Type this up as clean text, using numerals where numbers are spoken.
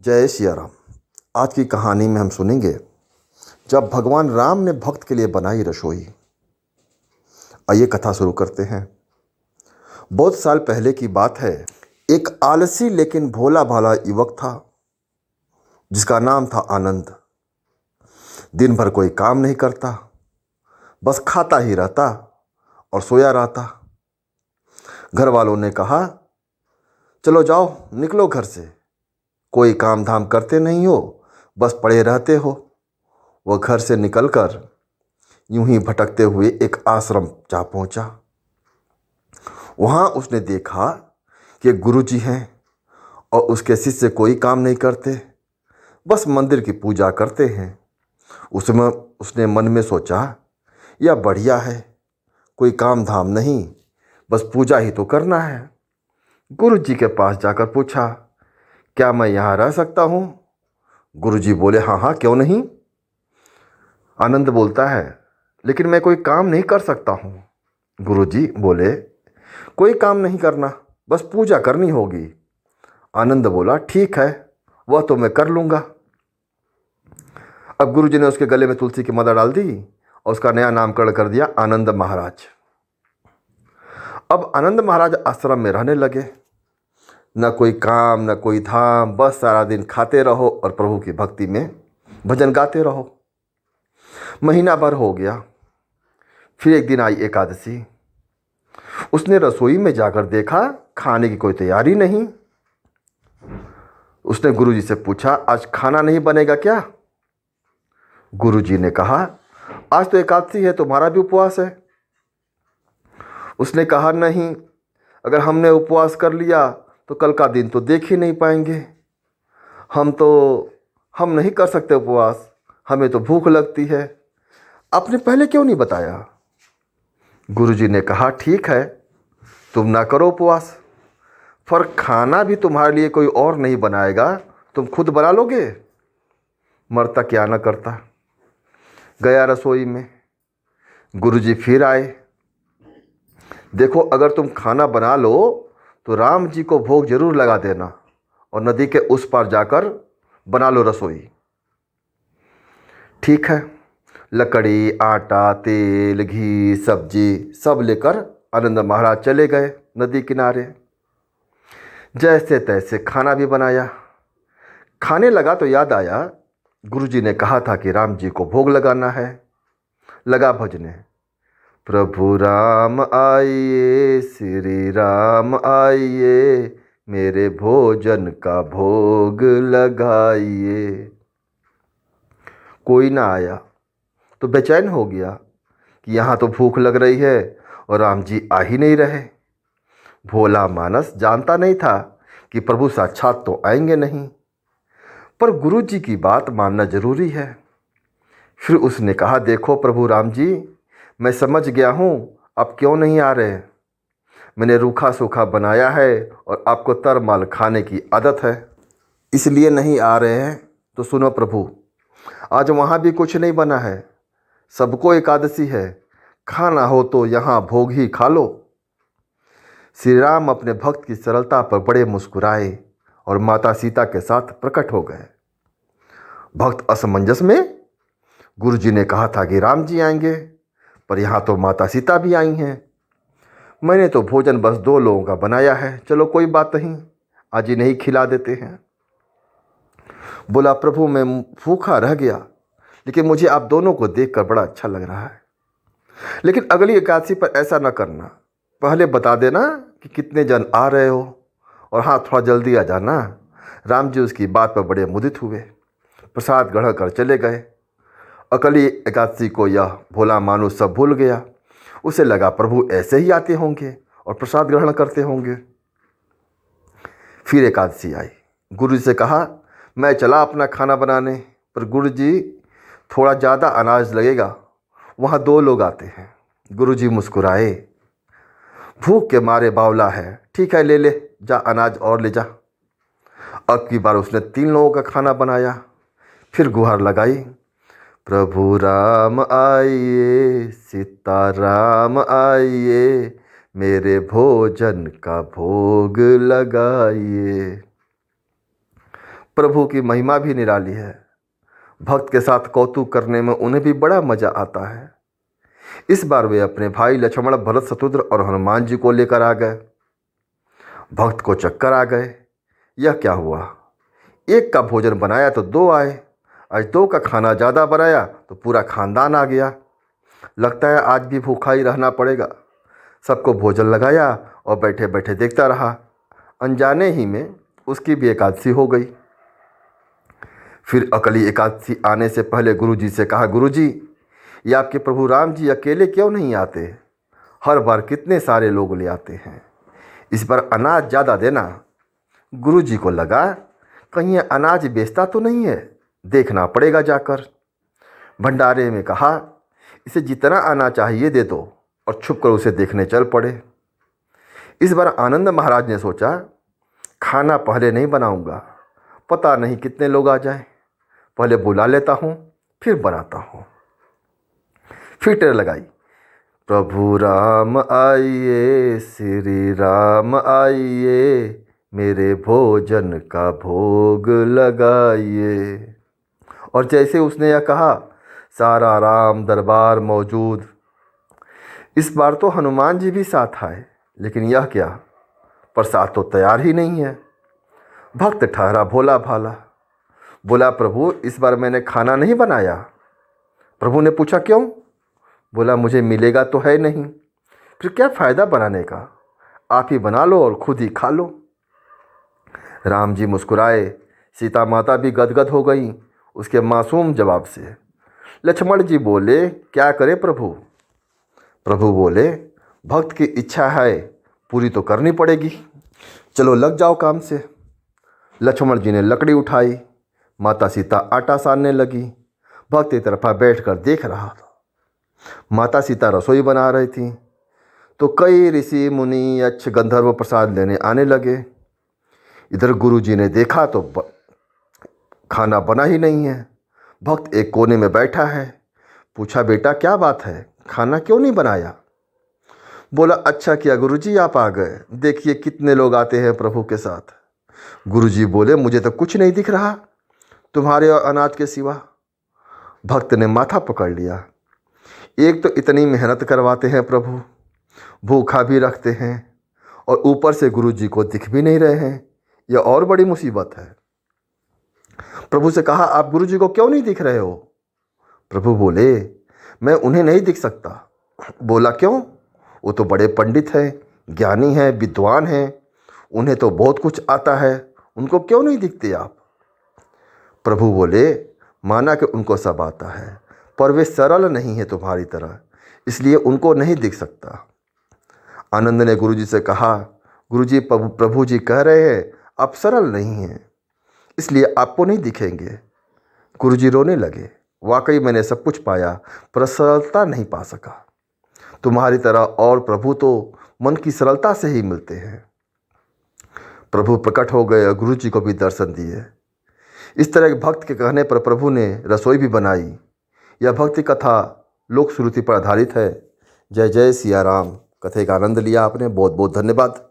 जय सिया राम। आज की कहानी में हम सुनेंगे जब भगवान राम ने भक्त के लिए बनाई रसोई। आइए कथा शुरू करते हैं। बहुत साल पहले की बात है। एक आलसी लेकिन भोला भाला युवक था जिसका नाम था आनंद। दिन भर कोई काम नहीं करता, बस खाता ही रहता और सोया रहता। घर वालों ने कहा, चलो जाओ निकलो घर से, कोई काम धाम करते नहीं हो, बस पड़े रहते हो। वह घर से निकलकर यूं ही भटकते हुए एक आश्रम जा पहुंचा। वहां उसने देखा कि एक गुरुजी हैं और उसके शिष्य कोई काम नहीं करते, बस मंदिर की पूजा करते हैं। उसमें उसने मन में सोचा, यह बढ़िया है, कोई काम धाम नहीं, बस पूजा ही तो करना है। गुरुजी के पास जाकर पूछा, क्या मैं यहाँ रह सकता हूँ? गुरुजी बोले, हाँ हाँ, क्यों नहीं। आनंद बोलता है, लेकिन मैं कोई काम नहीं कर सकता हूँ। गुरुजी बोले, कोई काम नहीं करना, बस पूजा करनी होगी। आनंद बोला, ठीक है, वह तो मैं कर लूँगा। अब गुरुजी ने उसके गले में तुलसी की माला डाल दी और उसका नया नामकरण कर दिया आनंद महाराज। अब आनंद महाराज आश्रम में रहने लगे। न कोई काम न कोई धाम, बस सारा दिन खाते रहो और प्रभु की भक्ति में भजन गाते रहो। महीना भर हो गया। फिर एक दिन आई एकादशी। उसने रसोई में जाकर देखा, खाने की कोई तैयारी नहीं। उसने गुरुजी से पूछा, आज खाना नहीं बनेगा क्या? गुरुजी ने कहा, आज तो एकादशी है, तुम्हारा भी उपवास है। उसने कहा, नहीं, अगर हमने उपवास कर लिया तो कल का दिन तो देख ही नहीं पाएंगे। हम नहीं कर सकते उपवास, हमें तो भूख लगती है। आपने पहले क्यों नहीं बताया? गुरुजी ने कहा, ठीक है, तुम ना करो उपवास, पर खाना भी तुम्हारे लिए कोई और नहीं बनाएगा, तुम खुद बना लोगे। मरता क्या न करता। गया रसोई में। गुरुजी फिर आए। देखो, अगर तुम खाना बना लो तो राम जी को भोग जरूर लगा देना और नदी के उस पार जाकर बना लो रसोई। ठीक है। लकड़ी, आटा, तेल, घी, सब्जी सब लेकर आनंद महाराज चले गए नदी किनारे। जैसे तैसे खाना भी बनाया। खाने लगा तो याद आया, गुरुजी ने कहा था कि राम जी को भोग लगाना है। लगा भजने, प्रभु राम आइए, श्री राम आइए, मेरे भोजन का भोग लगाइए। कोई ना आया तो बेचैन हो गया कि यहाँ तो भूख लग रही है और राम जी आ ही नहीं रहे। भोला मानस जानता नहीं था कि प्रभु साक्षात तो आएंगे नहीं, पर गुरु जी की बात मानना जरूरी है। फिर उसने कहा, देखो प्रभु राम जी, मैं समझ गया हूँ आप क्यों नहीं आ रहे। मैंने रूखा सूखा बनाया है और आपको तरमाल खाने की आदत है, इसलिए नहीं आ रहे हैं। तो सुनो प्रभु, आज वहाँ भी कुछ नहीं बना है, सबको एकादशी है, खाना हो तो यहाँ भोग ही खा लो। श्री राम अपने भक्त की सरलता पर बड़े मुस्कुराए और माता सीता के साथ प्रकट हो गए। भक्त असमंजस में। गुरुजी ने कहा था कि राम जी आएंगे, पर यहाँ तो माता सीता भी आई हैं। मैंने तो भोजन बस 2 लोगों का बनाया है, चलो कोई बात नहीं, आज ही नहीं खिला देते हैं। बोला, प्रभु मैं भूखा रह गया, लेकिन मुझे आप दोनों को देखकर बड़ा अच्छा लग रहा है। लेकिन अगली एकादशी पर ऐसा न करना, पहले बता देना कि कितने जन आ रहे हो, और हाँ, थोड़ा जल्दी आ जाना। राम जी उसकी बात पर बड़े मुदित हुए, प्रसाद ग्रहण कर चले गए। अगली एकादशी को यह भोला मानुस सब भूल गया। उसे लगा प्रभु ऐसे ही आते होंगे और प्रसाद ग्रहण करते होंगे। फिर एकादशी आई। गुरु जी से कहा, मैं चला अपना खाना बनाने, पर गुरु जी थोड़ा ज़्यादा अनाज लगेगा, वहाँ 2 लोग आते हैं। गुरु जी मुस्कुराए, भूख के मारे बावला है, ठीक है ले ले, जा अनाज और ले जा। अब की बार उसने 3 लोगों का खाना बनाया। फिर गुहार लगाई, प्रभु राम आइए, सीता राम आइए, मेरे भोजन का भोग लगाइए। प्रभु की महिमा भी निराली है। भक्त के साथ कौतुक करने में उन्हें भी बड़ा मजा आता है। इस बार वे अपने भाई लक्ष्मण, भरत, शत्रुघ्न और हनुमान जी को लेकर आ गए। भक्त को चक्कर आ गए। यह क्या हुआ? एक का भोजन बनाया तो दो आए, आज दो का खाना ज़्यादा बनाया तो पूरा खानदान आ गया। लगता है आज भी भूखा ही रहना पड़ेगा। सबको भोजन लगाया और बैठे बैठे देखता रहा। अनजाने ही में उसकी भी एकादशी हो गई। फिर अगली एकादशी आने से पहले गुरुजी से कहा, गुरुजी, ये आपके प्रभु राम जी अकेले क्यों नहीं आते? हर बार कितने सारे लोग ले आते हैं, इस बार अनाज ज़्यादा देना। गुरुजी को लगा कहीं ये अनाज बेचता तो नहीं है, देखना पड़ेगा जाकर। भंडारे में कहा, इसे जितना आना चाहिए दे दो, और छुप कर उसे देखने चल पड़े। इस बार आनंद महाराज ने सोचा, खाना पहले नहीं बनाऊंगा, पता नहीं कितने लोग आ जाएं, पहले बुला लेता हूँ फिर बनाता हूँ। फिर लगाई, प्रभु राम आइए, श्री राम आइए, मेरे भोजन का भोग लगाइए। और जैसे उसने यह कहा, सारा राम दरबार मौजूद। इस बार तो हनुमान जी भी साथ आए, लेकिन यह क्या, प्रसाद तो तैयार ही नहीं है। भक्त ठहरा भोला भाला, बोला, प्रभु इस बार मैंने खाना नहीं बनाया। प्रभु ने पूछा, क्यों? बोला, मुझे मिलेगा तो है नहीं, फिर क्या फ़ायदा बनाने का, आप ही बना लो और खुद ही खा लो। राम जी मुस्कुराए, सीता माता भी गदगद हो गई उसके मासूम जवाब से। लक्ष्मण जी बोले, क्या करे प्रभु? प्रभु बोले, भक्त की इच्छा है, पूरी तो करनी पड़ेगी, चलो लग जाओ काम से। लक्ष्मण जी ने लकड़ी उठाई, माता सीता आटा सानने लगी। भक्त एक तरफा बैठकर देख रहा था। माता सीता रसोई बना रही थी तो कई ऋषि मुनि यक्ष गंधर्व प्रसाद लेने आने लगे। इधर गुरुजी ने देखा तो खाना बना ही नहीं है। भक्त एक कोने में बैठा है। पूछा, बेटा क्या बात है, खाना क्यों नहीं बनाया? बोला, अच्छा किया गुरुजी आप आ गए, देखिए कितने लोग आते हैं प्रभु के साथ। गुरुजी बोले, मुझे तो कुछ नहीं दिख रहा तुम्हारे और अनाज के सिवा। भक्त ने माथा पकड़ लिया। एक तो इतनी मेहनत करवाते हैं प्रभु, भूखा भी रखते हैं, और ऊपर से गुरुजी को दिख भी नहीं रहे हैं, यह और बड़ी मुसीबत है। प्रभु से कहा, आप गुरुजी को क्यों नहीं दिख रहे हो? प्रभु बोले, मैं उन्हें नहीं दिख सकता। बोला, क्यों? वो तो बड़े पंडित हैं, ज्ञानी हैं, विद्वान हैं, उन्हें तो बहुत कुछ आता है, उनको क्यों नहीं दिखते आप? प्रभु बोले, माना कि उनको सब आता है, पर वे सरल नहीं है तुम्हारी तरह, इसलिए उनको नहीं दिख सकता। आनंद ने गुरुजी से कहा, गुरुजी प्रभु जी कह रहे हैं आप सरल नहीं हैं, इसलिए आपको नहीं दिखेंगे। गुरुजी रोने लगे, वाकई मैंने सब कुछ पाया पर सरलता नहीं पा सका। तुम्हारी तरह और प्रभु तो मन की सरलता से ही मिलते हैं। प्रभु प्रकट हो गए और गुरुजी को भी दर्शन दिए। इस तरह एक भक्त के कहने पर प्रभु ने रसोई भी बनाई। यह भक्ति कथा लोक श्रुति पर आधारित है। जय जय सिया राम। कथे का आनंद लिया आपने, बहुत बहुत धन्यवाद।